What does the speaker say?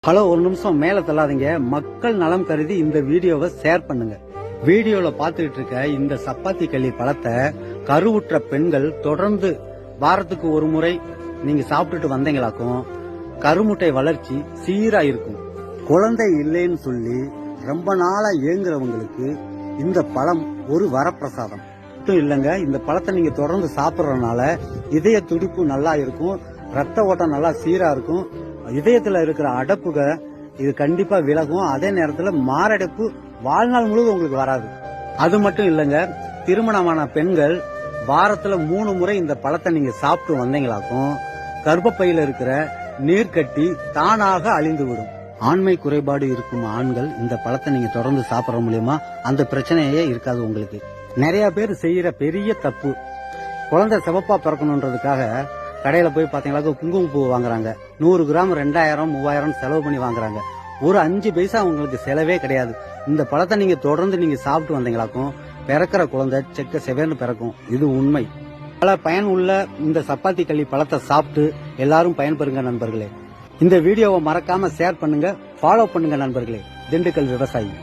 Hello, ஒரு நிமிஷம் மேல தள்ளாதீங்க. மக்கள் நலம் கருதி இந்த வீடியோவை ஷேர் பண்ணுங்க. வீடியோல பாத்துக்கிட்டு இருக்க இந்த சப்பாத்தி களி பழத்தை கருவுற்ற பெண்கள் தொடர்ந்து வாரத்துக்கு ஒரு முறை நீங்க சாப்பிட்டுட்டு வந்தீங்களாக்கும் கருமுட்டை வளர்ச்சி சீரா இருக்கும். குழந்தை இல்லைன்னு சொல்லி ரொம்ப நாளா ஏங்குறவங்களுக்கு இந்த பழம் ஒரு வரப்பிரசாதம் மட்டும் இல்லைங்க. இந்த பழத்தை நீங்க தொடர்ந்து சாப்பிட்றதுனால இதய துடிப்பு நல்லா இருக்கும், ரத்த ஓட்டம் நல்லா சீரா இருக்கும், இதயத்துல இருக்கிற அடப்புக இது கண்டிப்பா விலகும். அதே நேரத்துல மாரடைப்பு வாழ்நாள் முழுவதும் உங்களுக்கு வராது. அது மட்டும் இல்லைங்க, திருமணமான பெண்கள் வாரத்துல 3 முறை இந்த பழத்தை நீங்க சாப்பிட்டு வந்தீங்களாக்கும் கர்ப்பப்பையில இருக்கிற நீர்க்கட்டி தானாக அழிந்து விடும். ஆண்மை குறைபாடு இருக்கும் ஆண்கள் இந்த பழத்தை நீங்க தொடர்ந்து சாப்பிட மூலியமா அந்த பிரச்சனையே இருக்காது உங்களுக்கு. நிறைய பேர் செய்யற பெரிய தப்பு, குழந்தை சிவப்பா பிறக்கணுன்றதுக்காக கடையில போய் பாத்தீங்களா குங்குமப்பூ வாங்குறாங்க. 100 கிராம் 2000 3000 செலவு பண்ணி வாங்குறாங்க. ஒரு 5 பைசா உங்களுக்கு செலவே கிடையாது. இந்த பழத்தை நீங்க தொடர்ந்து நீங்க சாப்பிட்டு வந்தீங்களாக்கும் பிறக்கிற குழந்தை செக்க செவேர்னு பிறக்கும். இது உண்மை. பல பயன் உள்ள இந்த சப்பாத்தி களி பழத்தை சாப்பிட்டு எல்லாரும் பயன்பெறுங்க நண்பர்களே. இந்த வீடியோவை மறக்காம ஷேர் பண்ணுங்க, ஃபாலோ பண்ணுங்க நண்பர்களே. திண்டுக்கல் விவசாயி.